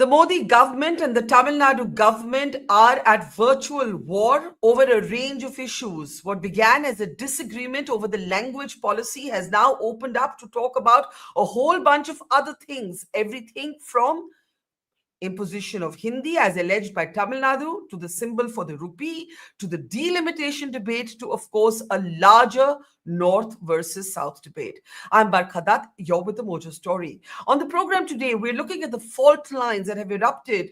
The Modi government and the Tamil Nadu government are at virtual war over a range of issues. What began as a disagreement over the language policy has now opened up to talk about a whole bunch of other things. Everything from imposition of Hindi as alleged by Tamil Nadu, to the symbol for the rupee, to the delimitation debate, to, of course, a larger North versus South debate. I'm Barkha Dutt, you're with the Mojo Story. On the program today, we're looking at the fault lines that have erupted.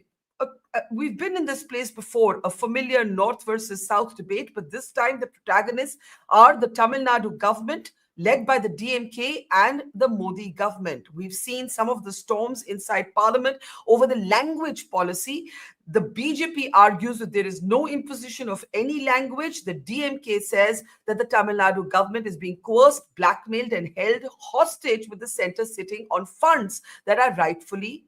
We've been in this place before, a familiar North versus South debate, but this time the protagonists are the Tamil Nadu government, led by the DMK and the Modi government. We've seen some of the storms inside parliament over the language policy. The BJP argues that there is no imposition of any language. The DMK says that the Tamil Nadu government is being coerced, blackmailed, and held hostage, with the centre sitting on funds that are rightfully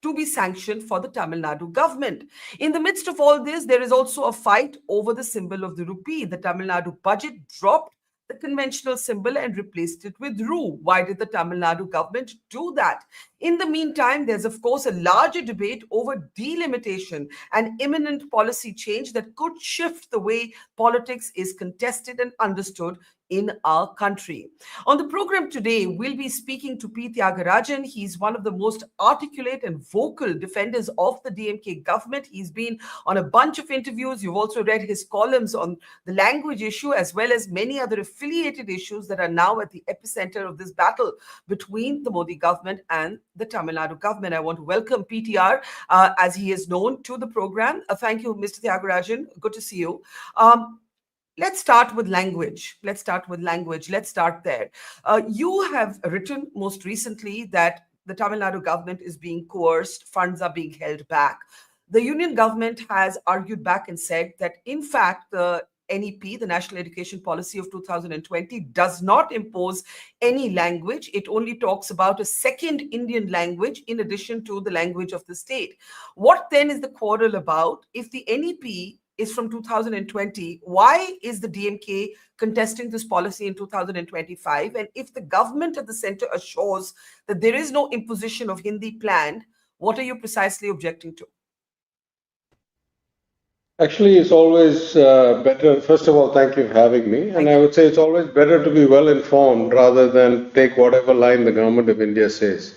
to be sanctioned for the Tamil Nadu government. In the midst of all this, there is also a fight over the symbol of the rupee. The Tamil Nadu budget dropped the conventional symbol and replaced it with Ru. Why did the Tamil Nadu government do that? In the meantime, there's of course a larger debate over delimitation, an imminent policy change that could shift the way politics is contested and understood in our country. On the program today, we'll be speaking to P. Thiaga Rajan. He's one of the most articulate and vocal defenders of the DMK government. He's been on a bunch of interviews. You've also read his columns on the language issue, as well as many other affiliated issues that are now at the epicenter of this battle between the Modi government and the Tamil Nadu government. I want to welcome PTR, as he is known, to the program. Thank you, Mr. Thiaga Rajan. Good to see you. Let's start with language. Let's start there. You have written most recently that the Tamil Nadu government is being coerced, funds are being held back. The union government has argued back and said that, in fact, the NEP, the National Education Policy of 2020, does not impose any language. It only talks about a second Indian language in addition to the language of the state. What then is the quarrel about? If the NEP is from 2020, why is the DMK contesting this policy in 2025? And if the government at the center assures that there is no imposition of Hindi planned, what are you precisely objecting to? Actually, it's always better. First of all, thank you for having me. And I would say it's always better to be well informed rather than take whatever line the government of India says.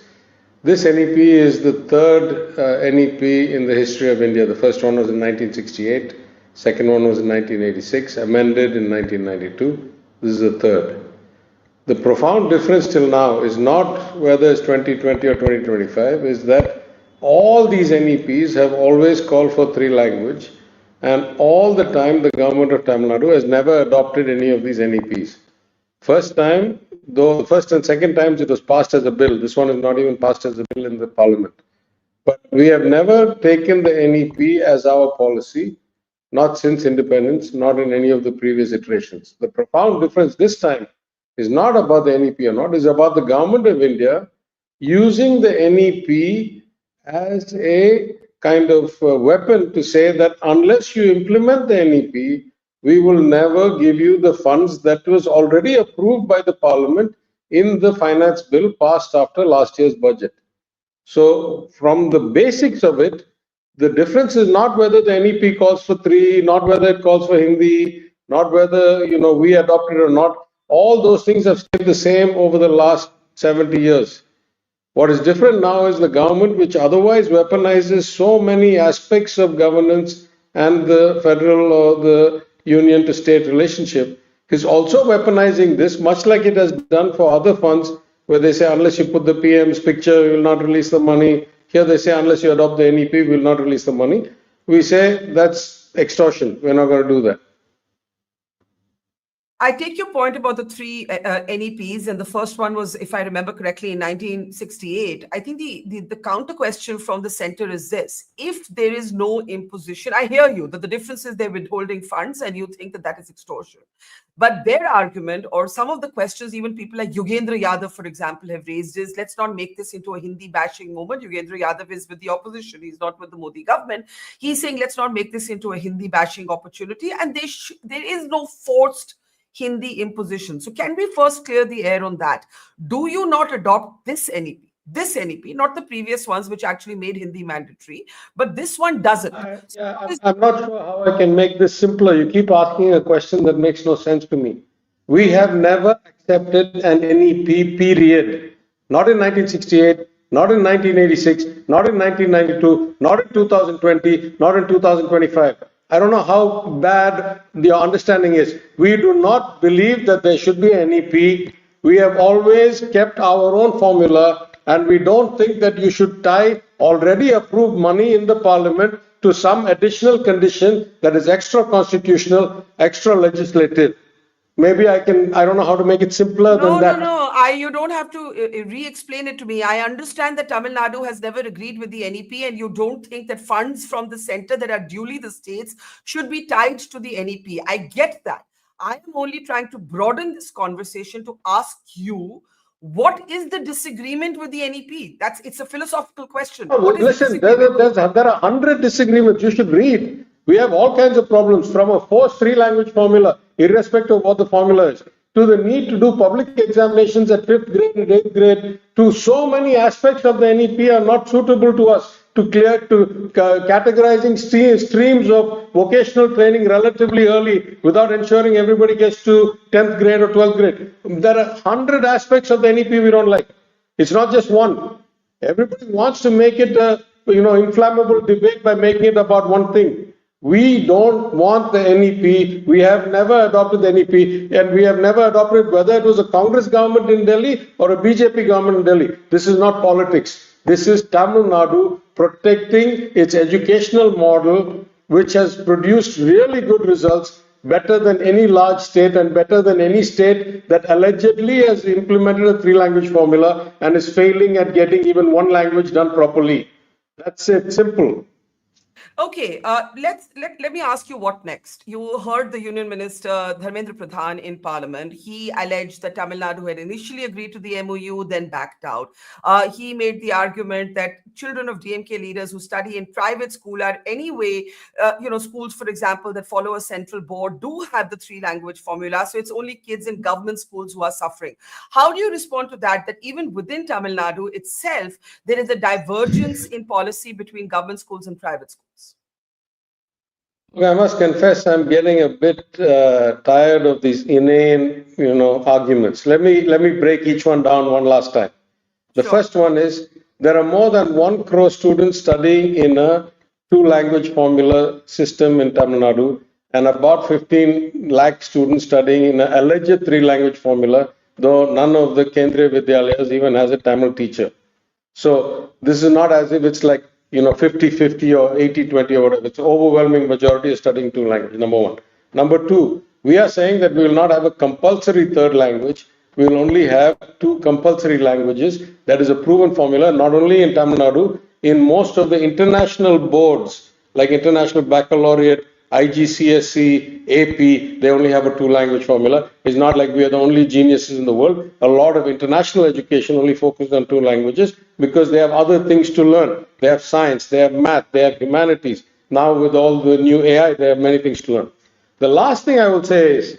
This NEP is the third NEP in the history of India. The first one was in 1968. Second one was in 1986, amended in 1992. This is the third. The profound difference till now is not whether it's 2020 or 2025, is that all these NEPs have always called for three language, and all the time the government of Tamil Nadu has never adopted any of these NEPs. First time, though the first and second times it was passed as a bill. This one is not even passed as a bill in the parliament. But we have never taken the NEP as our policy, not since independence, not in any of the previous iterations. The profound difference this time is not about the NEP or not, it's about the government of India using the NEP as a kind of weapon to say that unless you implement the NEP, we will never give you the funds that was already approved by the parliament in the finance bill passed after last year's budget. So from the basics of it, the difference is not whether the NEP calls for three, not whether it calls for Hindi, not whether we adopt it or not. All those things have stayed the same over the last 70 years. What is different now is the government, which otherwise weaponizes so many aspects of governance and the federal or the union to state relationship, is also weaponizing this, much like it has done for other funds, where they say unless you put the PM's picture, you will not release the money. Here they say unless you adopt the NEP, we will not release the money. We say that's extortion. We're not going to do that. I take your point about the three NEPs, and the first one was, if I remember correctly, in 1968. I think the counter question from the center is this: if there is no imposition, I hear you that the difference is they're withholding funds, and you think that is extortion. But their argument, or some of the questions even people like Yogendra Yadav, for example, have raised is, let's not make this into a Hindi bashing moment. Yogendra Yadav is with the opposition. He's not with the Modi government. He's saying, let's not make this into a Hindi bashing opportunity. And there is no forced Hindi imposition. So can we first clear the air on that? Do you not adopt this NEP? This NEP, not the previous ones, which actually made Hindi mandatory, but this one doesn't. So I'm not sure how I can make this simpler. You keep asking a question that makes no sense to me. We have never accepted an NEP, period. Not in 1968, not in 1986, not in 1992, not in 2020, not in 2025. I don't know how bad the understanding is. We do not believe that there should be an NEP. We have always kept our own formula, and we don't think that you should tie already approved money in the parliament to some additional condition that is extra constitutional, extra legislative. Maybe I don't know how to make it simpler than no, no, that. no. You don't have to re-explain it to me. I understand that Tamil Nadu has never agreed with the NEP, and you don't think that funds from the center that are duly the states should be tied to the NEP. I get that. I am only trying to broaden this conversation to ask you, what is the disagreement with the NEP? It's a philosophical question. Oh, What is the listen, disagreement? there are 100 disagreements. You should read. We have all kinds of problems, from a forced three-language formula, irrespective of what the formula is, to the need to do public examinations at 5th grade and 8th grade, to so many aspects of the NEP are not suitable to us, to categorizing streams of vocational training relatively early without ensuring everybody gets to 10th grade or 12th grade. There are 100 aspects of the NEP we don't like. It's not just one. Everybody wants to make it a inflammable debate by making it about one thing. We don't want the NEP. We have never adopted the NEP, and we have never adopted whether it was a Congress government in Delhi or a BJP government in Delhi. This is not politics. This is Tamil Nadu protecting its educational model, which has produced really good results, better than any large state and better than any state that allegedly has implemented a three-language formula and is failing at getting even one language done properly. That's it, simple. Okay, let me ask you what next. You heard the Union Minister Dharmendra Pradhan in Parliament. He alleged that Tamil Nadu had initially agreed to the MOU, then backed out. He made the argument that children of DMK leaders who study in private school are anyway, schools, for example, that follow a central board do have the three-language formula. So it's only kids in government schools who are suffering. How do you respond to that? That even within Tamil Nadu itself, there is a divergence in policy between government schools and private schools. I must confess, I'm getting a bit tired of these inane, arguments. Let me break each one down one last time. The first one is, there are more than 1 crore students studying in a two-language formula system in Tamil Nadu, and about 15 lakh students studying in an alleged three-language formula, though none of the Kendriya Vidyalayas even has a Tamil teacher. So this is not as if it's like 50-50 or 80-20 or whatever. It's overwhelming majority is studying two languages, number one. Number two, we are saying that we will not have a compulsory third language. We will only have 2 compulsory languages. That is a proven formula, not only in Tamil Nadu, in most of the international boards, like International Baccalaureate, IGCSE, AP, they only have a 2-language formula. It's not like we are the only geniuses in the world. A lot of international education only focuses on 2 languages because they have other things to learn. They have science, they have math, they have humanities. Now with all the new AI, they have many things to learn. The last thing I will say is,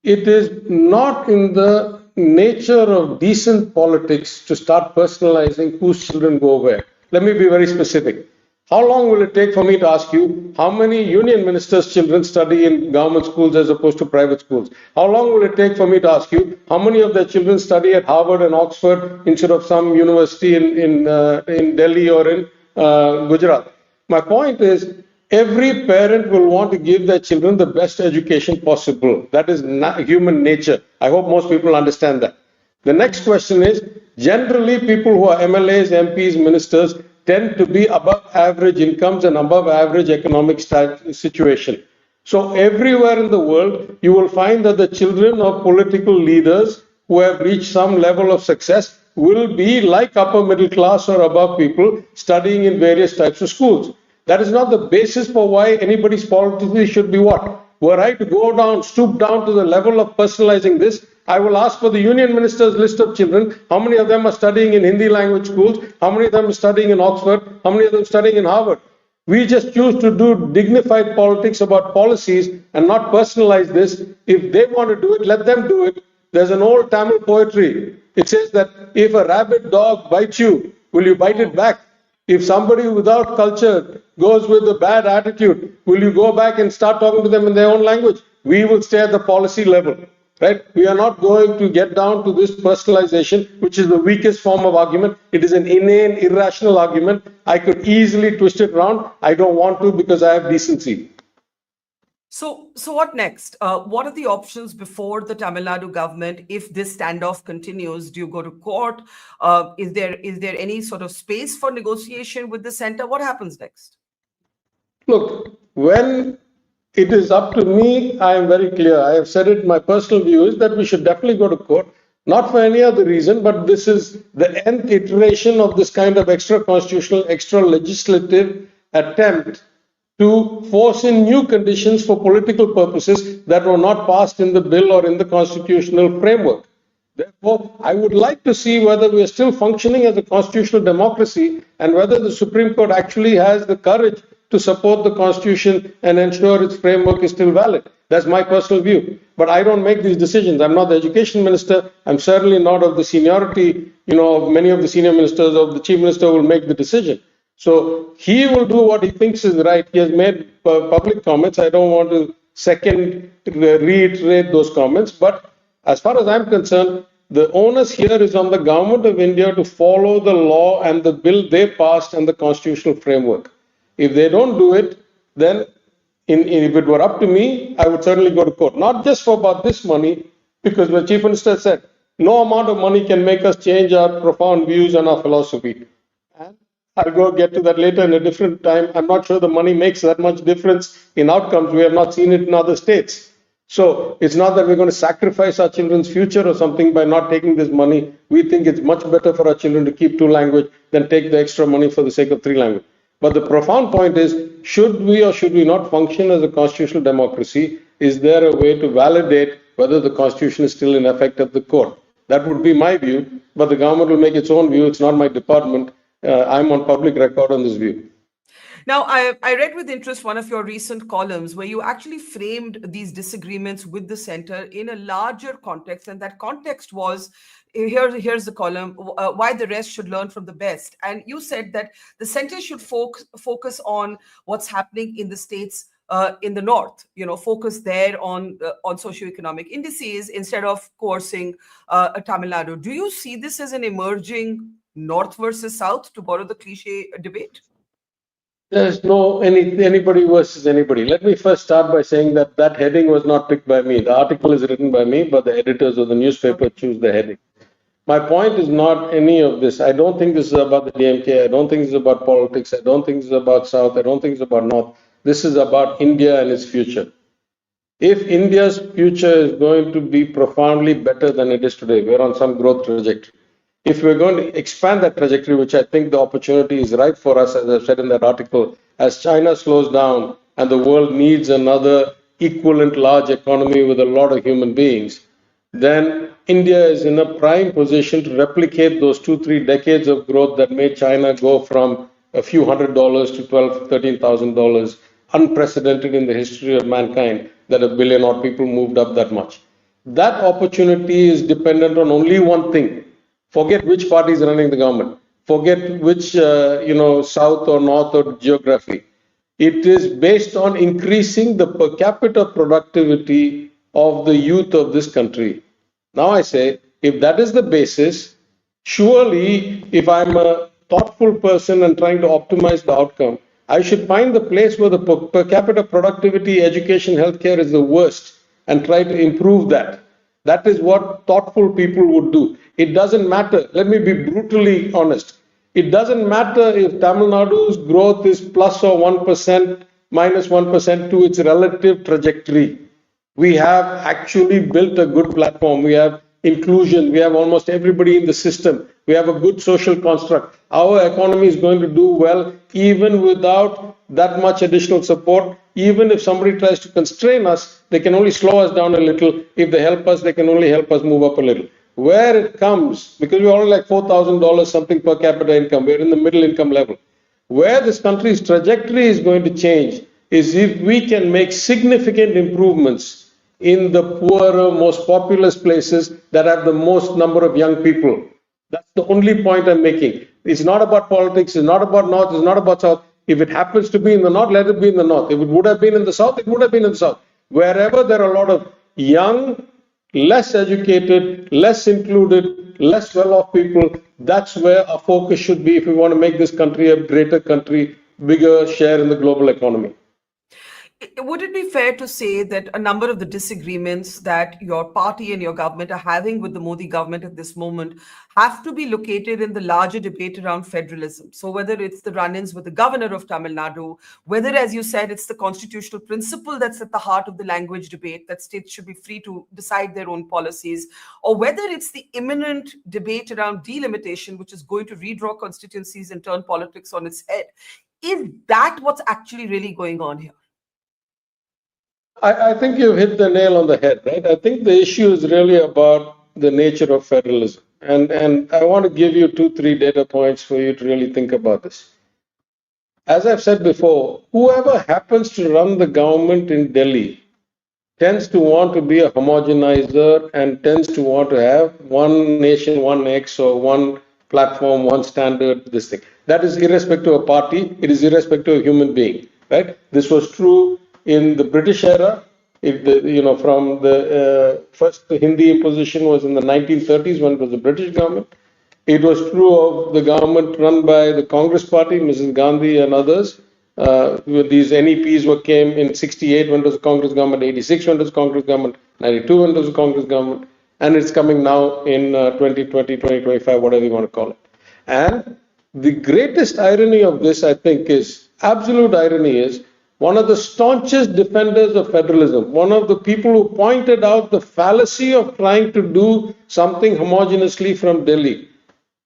it is not in the nature of decent politics to start personalizing whose children go where. Let me be very specific. How long will it take for me to ask you how many union ministers' children study in government schools as opposed to private schools? How long will it take for me to ask you how many of their children study at Harvard and Oxford instead of some university in Delhi or in Gujarat? My point is, every parent will want to give their children the best education possible. That is human nature. I hope most people understand that. The next question is, generally people who are MLAs, MPs, ministers tend to be above average incomes and above average economic situation. So everywhere in the world, you will find that the children of political leaders who have reached some level of success will be like upper middle class or above people studying in various types of schools. That is not the basis for why anybody's policy should be what? Were I to go down, stoop down to the level of personalizing this, I will ask for the union minister's list of children. How many of them are studying in Hindi language schools? How many of them are studying in Oxford? How many of them are studying in Harvard? We just choose to do dignified politics about policies and not personalize this. If they want to do it, let them do it. There's an old Tamil poetry. It says that if a rabid dog bites you, will you bite it back? If somebody without culture goes with a bad attitude, will you go back and start talking to them in their own language? We will stay at the policy level, right? We are not going to get down to this personalization, which is the weakest form of argument. It is an inane, irrational argument. I could easily twist it around. I don't want to because I have decency. So what next? What are the options before the Tamil Nadu government if this standoff continues? Do you go to court? Is there any sort of space for negotiation with the center? What happens next? Look, when it is up to me, I am very clear. I have said it, my personal view is that we should definitely go to court, not for any other reason, but this is the nth iteration of this kind of extra constitutional, extra legislative attempt to force in new conditions for political purposes that were not passed in the bill or in the constitutional framework. Therefore, I would like to see whether we are still functioning as a constitutional democracy and whether the Supreme Court actually has the courage to support the Constitution and ensure its framework is still valid. That's my personal view. But I don't make these decisions. I'm not the education minister. I'm certainly not of the seniority, of many of the senior ministers, of the chief minister will make the decision. So he will do what he thinks is right. He has made public comments. I don't want to reiterate those comments. But as far as I'm concerned, the onus here is on the government of India to follow the law and the bill they passed and the constitutional framework. If they don't do it, then if it were up to me, I would certainly go to court. Not just for about this money, because the chief minister said, no amount of money can make us change our profound views and our philosophy. And I'll go get to that later in a different time. I'm not sure the money makes that much difference in outcomes. We have not seen it in other states. So it's not that we're going to sacrifice our children's future or something by not taking this money. We think it's much better for our children to keep 2 languages than take the extra money for the sake of 3 languages. But the profound point is, should we or should we not function as a constitutional democracy? Is there a way to validate whether the constitution is still in effect at the court? That would be my view, but the government will make its own view. It's not my department. I'm on public record on this view. Now, I read with interest one of your recent columns where you actually framed these disagreements with the center in a larger context. And that context was, here's the column, why the rest should learn from the best. And you said that the center should focus on what's happening in the states in the north, focus there on socioeconomic indices instead of coercing Tamil Nadu. Do you see this as an emerging north versus south, to borrow the cliche debate? There's no anybody versus anybody. Let me first start by saying that heading was not picked by me. The article is written by me, but the editors of the newspaper choose the heading. My point is not any of this. I don't think this is about the DMK. I don't think this is about politics. I don't think this is about South. I don't think it's about North. This is about India and its future. If India's future is going to be profoundly better than it is today, we're on some growth trajectory. If we're going to expand that trajectory, which I think the opportunity is right for us, as I've said in that article, as China slows down and the world needs another equivalent large economy with a lot of human beings, then India is in a prime position to replicate those 2-3 decades of growth that made China go from a few $100 to $12,000, $13,000, unprecedented in the history of mankind, that 1 billion odd people moved up that much. That opportunity is dependent on only one thing. Forget which party is running the government. Forget which, south or north or geography. It is based on increasing the per capita productivity of the youth of this country. Now I say, if that is the basis, surely if I'm a thoughtful person and trying to optimize the outcome, I should find the place where the per capita productivity, education, healthcare is the worst and try to improve that. That is what thoughtful people would do. It doesn't matter. Let me be brutally honest. It doesn't matter if Tamil Nadu's growth is plus or 1%, minus 1% to its relative trajectory. We have actually built a good platform. We have inclusion. We have almost everybody in the system. We have a good social construct. Our economy is going to do well even without that much additional support. Even if somebody tries to constrain us, they can only slow us down a little. If they help us, they can only help us move up a little. Where it comes, because we're only like $4,000 something per capita income, we're in the middle income level. Where this country's trajectory is going to change is if we can make significant improvements in the poorer, most populous places that have the most number of young people. That's the only point I'm making. It's not about politics, it's not about North, it's not about South. If it happens to be in the North, let it be in the North. If it would have been in the South, it would have been in the South. Wherever there are a lot of young, less educated, less included, less well-off people, that's where our focus should be if we want to make this country a greater country, bigger share in the global economy. Would it be fair to say that a number of the disagreements that your party and your government are having with the Modi government at this moment have to be located in the larger debate around federalism? So whether it's the run-ins with the governor of Tamil Nadu, whether, as you said, it's the constitutional principle that's at the heart of the language debate, that states should be free to decide their own policies, or whether it's the imminent debate around delimitation, which is going to redraw constituencies and turn politics on its head. Is that what's actually really going on here? I think you've hit the nail on the head, right? I think the issue is really about the nature of federalism. And I want to give you 2-3 data points for you to really think about this. As I've said before, whoever happens to run the government in Delhi tends to want to be a homogenizer and tends to want to have one nation, one X, or one platform, one standard, this thing. That is irrespective of party, it is irrespective of human being, right? This was true in the British era. From the first Hindi imposition was in the 1930s when it was the British government. It was true of the government run by the Congress party, Mrs. Gandhi and others. These NEPs came in 68 when it was a Congress government, 86 when it was a Congress government, 92 when it was a Congress government, and it's coming now in 2020, 2025, whatever you want to call it. And the greatest irony of this, I think, is absolute irony is one of the staunchest defenders of federalism, one of the people who pointed out the fallacy of trying to do something homogeneously from Delhi.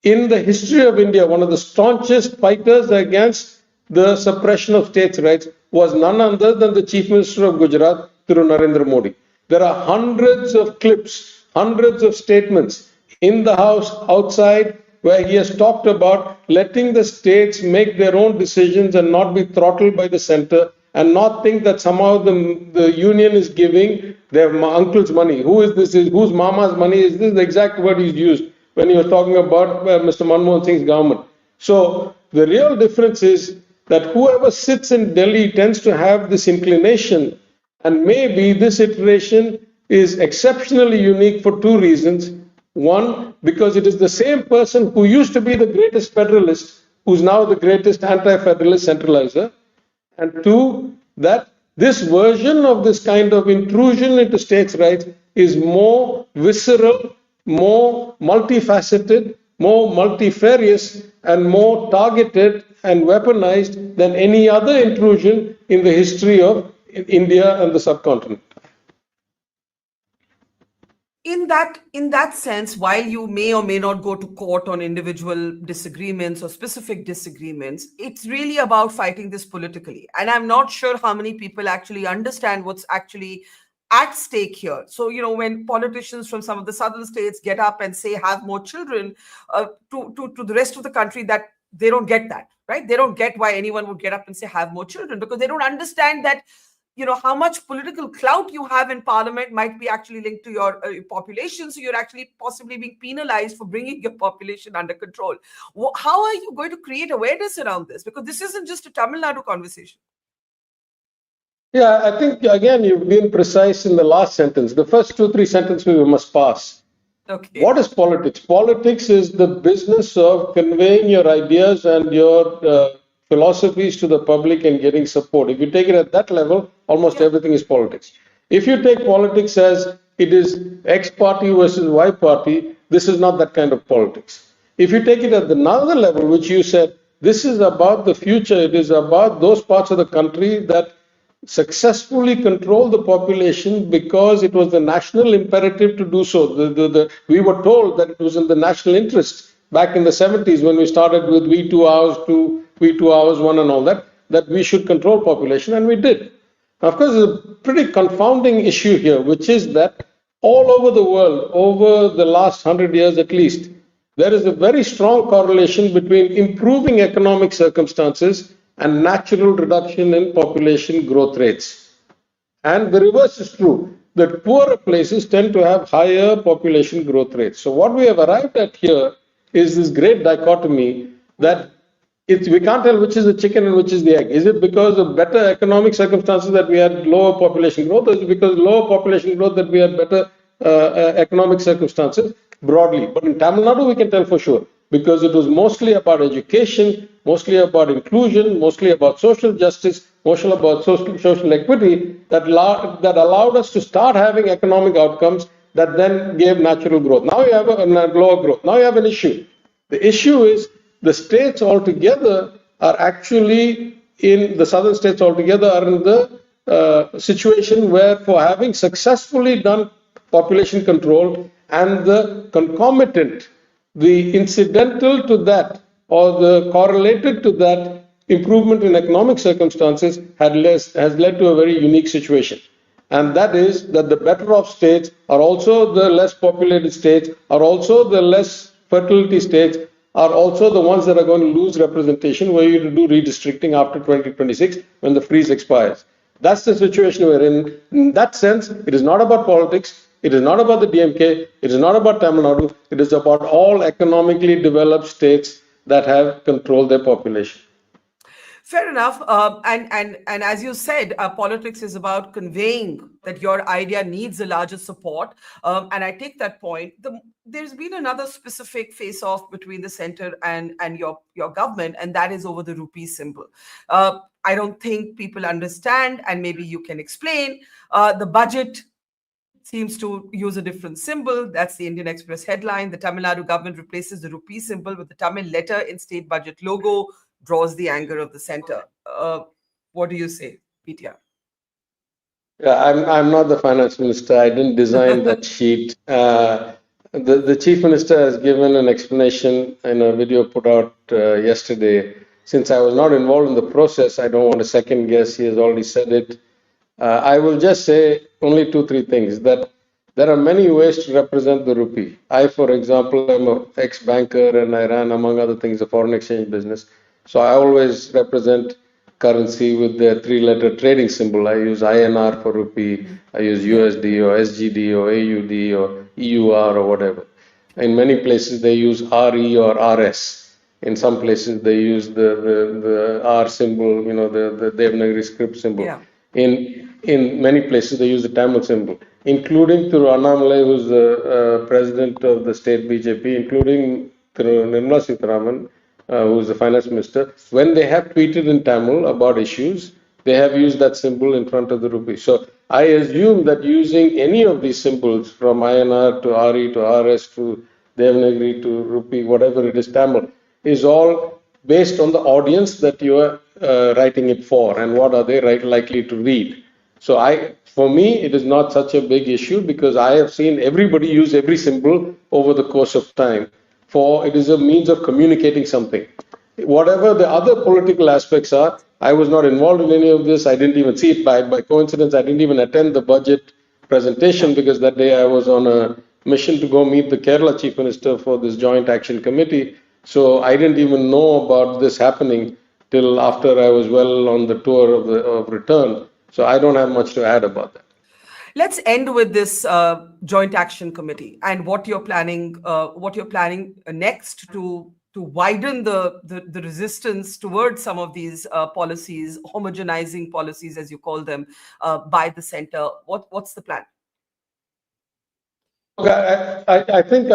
In the history of India, one of the staunchest fighters against the suppression of states' rights was none other than the Chief Minister of Gujarat, through Narendra Modi. There are hundreds of clips, hundreds of statements in the House, outside, where he has talked about letting the states make their own decisions and not be throttled by the center, and not think that somehow the union is giving their uncle's money. Who is this? Whose mama's money is this? The exact word he's used when he was talking about Mr. Manmohan Singh's government. So the real difference is that whoever sits in Delhi tends to have this inclination, and maybe this iteration is exceptionally unique for 2 reasons. One, because it is the same person who used to be the greatest federalist, who's now the greatest anti-federalist centralizer. And 2, that this version of this kind of intrusion into states' rights is more visceral, more multifaceted, more multifarious, and more targeted and weaponized than any other intrusion in the history of India and the subcontinent. In that sense, while you may or may not go to court on individual disagreements or specific disagreements, it's really about fighting this politically. And I'm not sure how many people actually understand what's actually at stake here. So, when politicians from some of the southern states get up and say have more children, to the rest of the country, that they don't get that, right? They don't get why anyone would get up and say have more children, because they don't understand that how much political clout you have in parliament might be actually linked to your population. So you're actually possibly being penalized for bringing your population under control. How are you going to create awareness around this? Because this isn't just a Tamil Nadu conversation. Yeah, I think, again, you've been precise in the last sentence. The first 2-3 sentences we must pass. Okay. What is politics? Politics is the business of conveying your ideas and your philosophies to the public and getting support. If you take it at that level, almost everything is politics. If you take politics as it is X party versus Y party, this is not that kind of politics. If you take it at another level, which you said, this is about the future, it is about those parts of the country that successfully control the population because it was the national imperative to do so. We were told that it was in the national interest back in the 70s when we started with V2 hours to V2 hours 1 and all that we should control population, and we did. Of course, there's a pretty confounding issue here, which is that all over the world, over the last 100 years at least, there is a very strong correlation between improving economic circumstances and natural reduction in population growth rates. And the reverse is true. that poorer places tend to have higher population growth rates. So what we have arrived at here is this great dichotomy that we can't tell which is the chicken and which is the egg. Is it because of better economic circumstances that we had lower population growth, or is it because lower population growth that we had better economic circumstances broadly? But in Tamil Nadu, we can tell for sure because it was mostly about education, mostly about inclusion, mostly about social justice, mostly about social equity that allowed us to start having economic outcomes that then gave natural growth. Now you have a lower growth. Now you have an issue. The issue is the states altogether are actually in the southern states altogether are in the situation where for having successfully done population control and the concomitant, the incidental to that or the correlated to that improvement in economic circumstances has led to a very unique situation. And that is that the better off states are also the less populated states, are also the less fertility states, are also the ones that are going to lose representation were you to do redistricting after 2026 when the freeze expires. That's the situation we're in. In that sense, it is not about politics. It is not about the DMK. It is not about Tamil Nadu. It is about all economically developed states that have controlled their population. Fair enough. And as you said, politics is about conveying that your idea needs a larger support. And I take that point. There's been another specific face-off between the center and your government, and that is over the rupee symbol. I don't think people understand, and maybe you can explain. The budget seems to use a different symbol. That's the Indian Express headline. The Tamil Nadu government replaces the rupee symbol with the Tamil letter in state budget logo, draws the anger of the center. What do you say, PTR? Yeah, I'm not the finance minister. I didn't design that sheet. The chief minister has given an explanation in a video put out yesterday. Since I was not involved in the process, I don't want to second guess. He has already said it. I will just say only 2-3 things. That there are many ways to represent the rupee. I, for example, am an ex-banker and I ran, among other things, a foreign exchange business. So I always represent currency with their 3-letter trading symbol. I use INR for rupee. I use USD or SGD or AUD or EUR or whatever. In many places, they use RE or RS. In some places, they use the R symbol, the Devanagari script symbol. Yeah. In many places, they use the Tamil symbol, including through Annamalai, who's the president of the state BJP, including through Nirmala Sitharaman, who's the finance minister. When they have tweeted in Tamil about issues, they have used that symbol in front of the rupee. So I assume that using any of these symbols, from INR to RE to RS to Devanagari to rupee, whatever it is, Tamil, is all based on the audience that you are writing it for and what are they likely to read. So for me, it is not such a big issue because I have seen everybody use every symbol over the course of time. For it is a means of communicating something. Whatever the other political aspects are, I was not involved in any of this. I didn't even see it by coincidence. I didn't even attend the budget presentation because that day I was on a mission to go meet the Kerala Chief Minister for this Joint Action Committee. So I didn't even know about this happening till after I was well on the tour of return. So I don't have much to add about that. Let's end with this Joint Action Committee and what you're planning. Next to widen the resistance towards some of these policies, homogenizing policies, as you call them, by the center. What's the plan? Okay, I think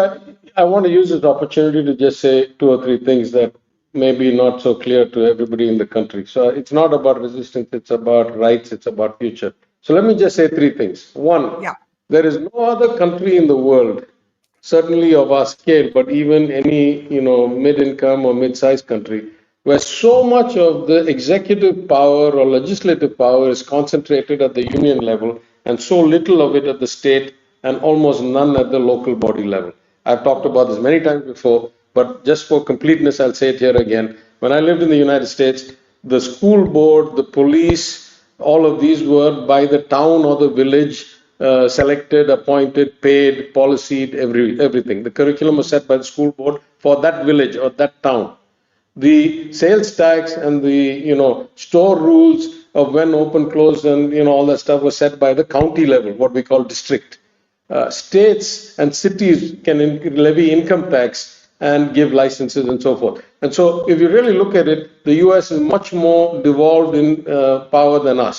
I want to use this opportunity to just say 2 or 3 things that may be not so clear to everybody in the country. So it's not about resistance, it's about rights, it's about future. So let me just say 3 things. One, there is no other country in the world, certainly of our scale, but even any mid-income or mid-sized country, where so much of the executive power or legislative power is concentrated at the union level and so little of it at the state and almost none at the local body level. I've talked about this many times before, but just for completeness, I'll say it here again. When I lived in the United States, the school board, the police, all of these were by the town or the village, selected, appointed, paid, policied, everything. The curriculum was set by the school board for that village or that town. The sales tax and the store rules of when open, close, and all that stuff was set by the county level, what we call district. States and cities can levy income tax and give licenses and so forth. And so if you really look at it, the US is much more devolved in power than us.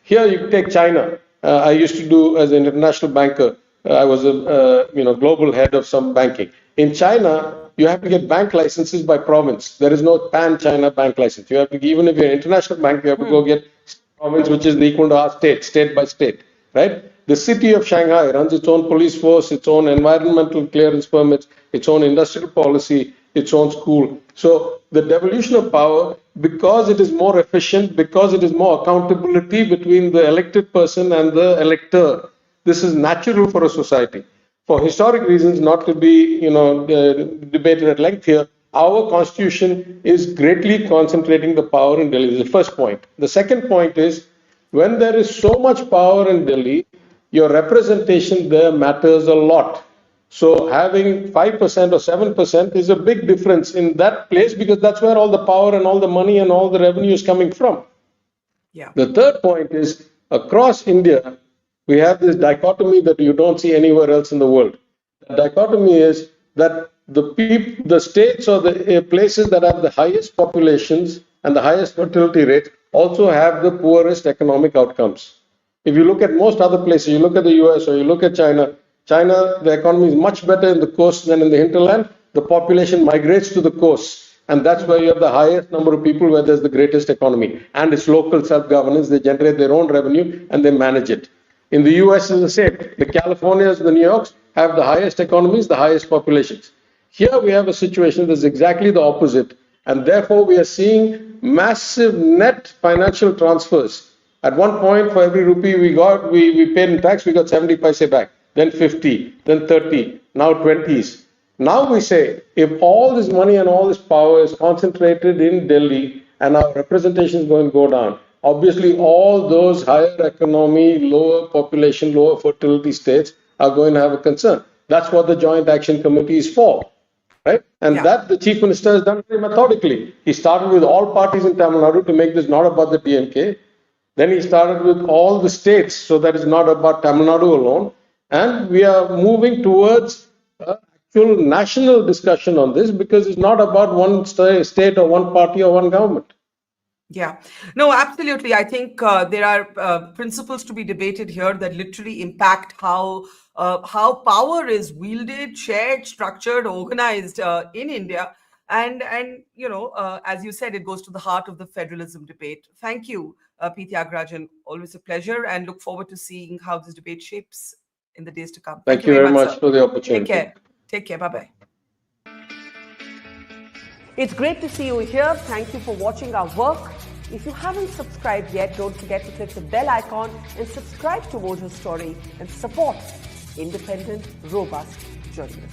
Here you take China. I used to do as an international banker. I was a global head of some banking. In China, you have to get bank licenses by province. There is no pan-China bank license. You have to, even if you're an international bank, you have to go get province, which is equal to our state by state, right? The city of Shanghai runs its own police force, its own environmental clearance permits, its own industrial policy, its own school. So the devolution of power, because it is more efficient, because it is more accountability between the elected person and the elector, this is natural for a society. For historic reasons, not to be debated at length here, our constitution is greatly concentrating the power in Delhi. This is the first point. The second point is, when there is so much power in Delhi, your representation there matters a lot. So having 5% or 7% is a big difference in that place, because that's where all the power and all the money and all the revenue is coming from. Yeah. The third point is, across India, we have this dichotomy that you don't see anywhere else in the world. The dichotomy is that the states or the places that have the highest populations and the highest fertility rates also have the poorest economic outcomes. If you look at most other places, you look at the US or you look at China, the economy is much better in the coast than in the hinterland. The population migrates to the coast, and that's where you have the highest number of people, where there's the greatest economy. And it's local self-governance. They generate their own revenue and they manage it. In the US, it's the same. The Californias, the New Yorks have the highest economies, the highest populations. Here we have a situation that's exactly the opposite, and therefore we are seeing massive net financial transfers. At one point, for every rupee we paid in tax, we got 70 paise back, then 50, then 30, now 20s. Now we say, if all this money and all this power is concentrated in Delhi and our representation is going to go down, obviously all those higher economy, lower population, lower fertility states are going to have a concern. That's what the Joint Action Committee is for, right? And that the Chief Minister has done very methodically. He started with all parties in Tamil Nadu to make this not about the DMK. Then he started with all the states, so that it's not about Tamil Nadu alone. And we are moving towards an actual national discussion on this, because it's not about one state or one party or one government. Yeah, no, absolutely. I think there are principles to be debated here that literally impact how power is wielded, shared, structured, organized in India. And as you said, it goes to the heart of the federalism debate. Thank you, P. Thiaga Rajan. Always a pleasure, and look forward to seeing how this debate shapes in the days to come. Thank you very much for the opportunity. Take care. Take care. Bye-bye. It's great to see you here. Thank you for watching our work. If you haven't subscribed yet, don't forget to click the bell icon and subscribe to Mojo Story and support independent, robust journalism.